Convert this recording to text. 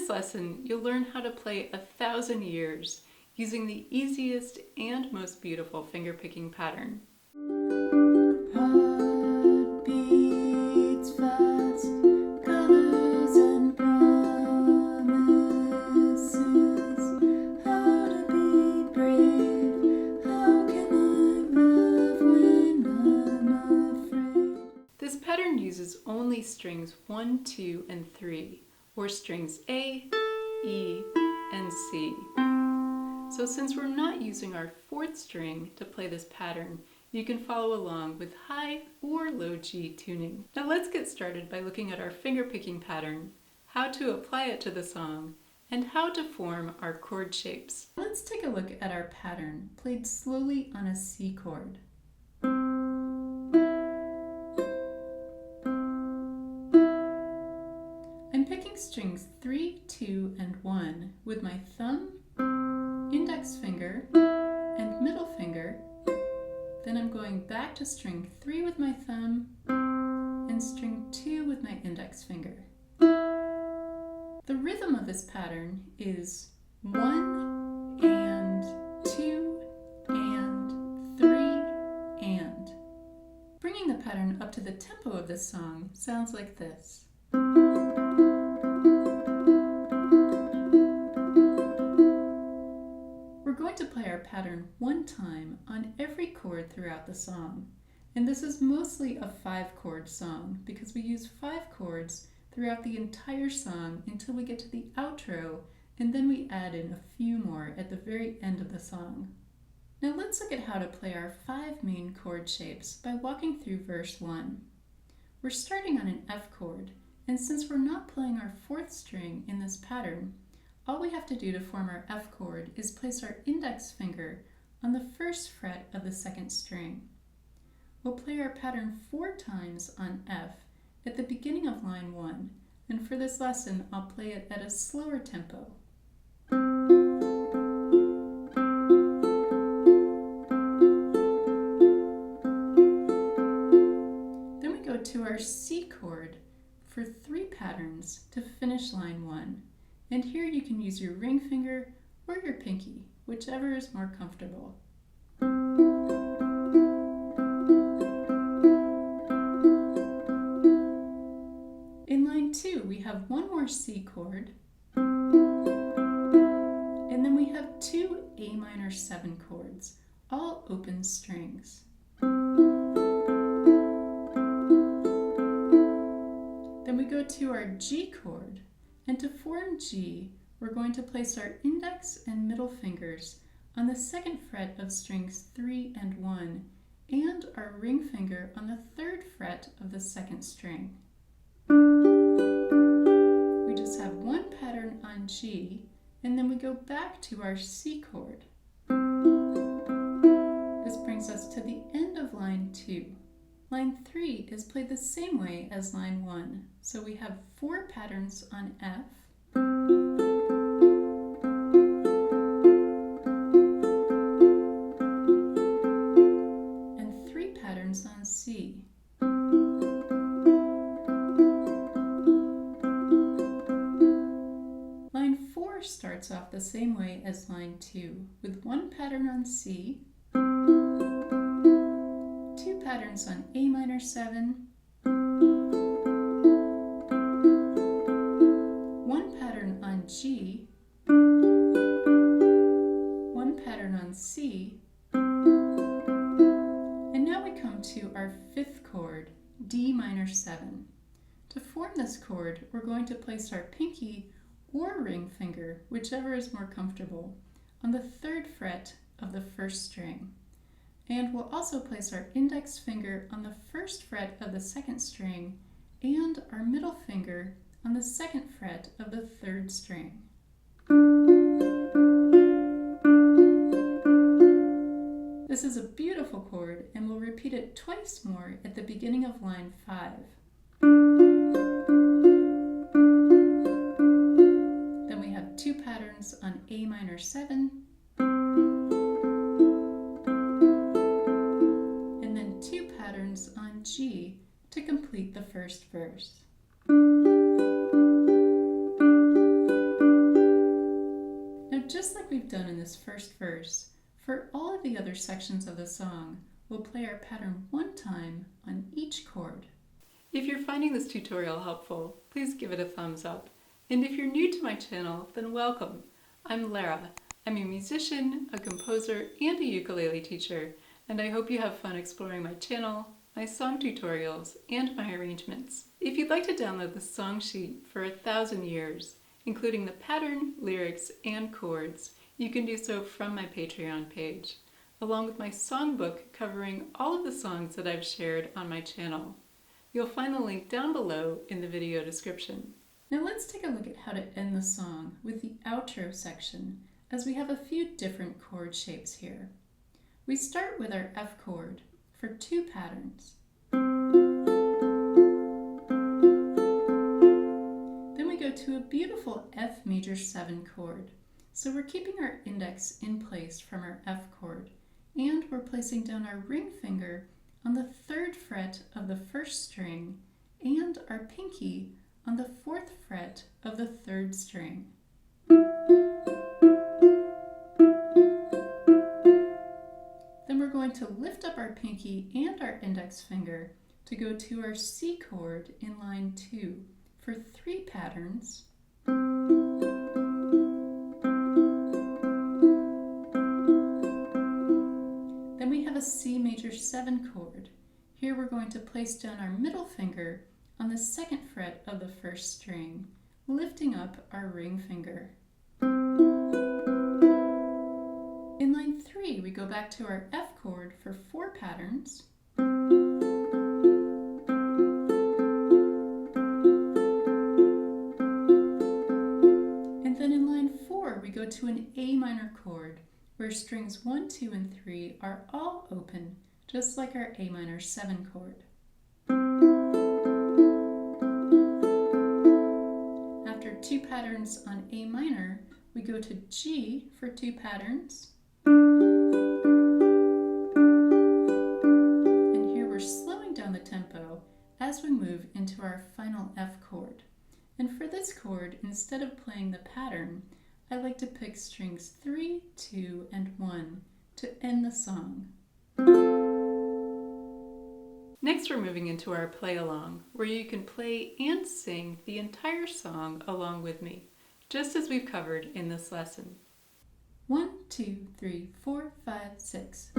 this lesson, you'll learn how to play 1,000 years using the easiest and most beautiful fingerpicking pattern. Heart beats fast, colors and promises. How to be brave, how can I love when I'm afraid? This pattern uses only strings 1, 2, and 3, or strings A, E, and C. So since we're not using our 4th string to play this pattern, you can follow along with high or low G tuning. Now let's get started by looking at our fingerpicking pattern, how to apply it to the song, and how to form our chord shapes. Let's take a look at our pattern played slowly on a C chord. I'm picking strings 3, 2, and 1 with my thumb, index finger, and middle finger. Then I'm going back to string 3 with my thumb and string 2 with my index finger. The rhythm of this pattern is 1 and 2 and 3 and. Bringing the pattern up to the tempo of this song sounds like this. We're going to play our pattern one time on every chord throughout the song. And this is mostly a 5-chord song because we use 5 chords throughout the entire song until we get to the outro, and then we add in a few more at the very end of the song. Now let's look at how to play our 5 main chord shapes by walking through verse 1. We're starting on an F chord, and since we're not playing our 4th string in this pattern, all we have to do to form our F chord is place our index finger on the 1st fret of the 2nd string. We'll play our pattern 4 times on F at the beginning of line 1, and for this lesson I'll play it at a slower tempo. Then we go to our C chord for 3 patterns to finish line 1. And here you can use your ring finger or your pinky, whichever is more comfortable. In line 2, we have one more C chord, and then we have 2 A minor 7 chords, all open strings. Then we go to our G chord. And to form G, we're going to place our index and middle fingers on the 2nd fret of strings 3 and 1, and our ring finger on the 3rd fret of the 2nd string. We just have one pattern on G, and then we go back to our C chord. This brings us to the end of line 2. Line 3 is played the same way as line 1, so we have 4 patterns on F, and 3 patterns on C. Line 4 starts off the same way as line 2, with 1 pattern on C, 2 patterns on A minor 7, 1 pattern on G, 1 pattern on C, and now we come to our 5th chord, D minor 7. To form this chord, we're going to place our pinky or ring finger, whichever is more comfortable, on the 3rd fret of the 1st string. And we'll also place our index finger on the 1st fret of the 2nd string and our middle finger on the 2nd fret of the 3rd string. This is a beautiful chord, and we'll repeat it twice more at the beginning of line 5. Then we have 2 patterns on A minor 7, on G to complete the 1st verse. But just like we've done in this first verse, for all of the other sections of the song, we'll play our pattern one time on each chord. If you're finding this tutorial helpful, please give it a thumbs up. And if you're new to my channel, then welcome. I'm Lara. I'm a musician, a composer, and a ukulele teacher, and I hope you have fun exploring my channel, my song tutorials, and my arrangements. If you'd like to download the song sheet for 1,000 years, including the pattern, lyrics, and chords, you can do so from my Patreon page, along with my songbook covering all of the songs that I've shared on my channel. You'll find the link down below in the video description. Now let's take a look at how to end the song with the outro section, as we have a few different chord shapes here. We start with our F chord for 2 patterns. Then we go to a beautiful F major 7 chord. So we're keeping our index in place from our F chord, and we're placing down our ring finger on the 3rd fret of the 1st string and our pinky on the 4th fret of the 3rd string. Then we're going to lift up our pinky and our index finger to go to our C chord in line 2 for 3 patterns. Then we have a C major 7 chord. Here we're going to place down our middle finger on the 2nd fret of the 1st string, lifting up our ring finger. In line 3, we go back to our F chord for 4 patterns. And then in line 4, we go to an A minor chord, where strings 1, 2, and 3 are all open, just like our A minor 7 chord. After 2 patterns on A minor, we go to G for 2 patterns. And here we're slowing down the tempo as we move into our final F chord. And for this chord, instead of playing the pattern, I like to pick strings 3, 2, and 1 to end the song. Next, we're moving into our play-along, where you can play and sing the entire song along with me, just as we've covered in this lesson. 1, 2, 3, 4, 5, 6.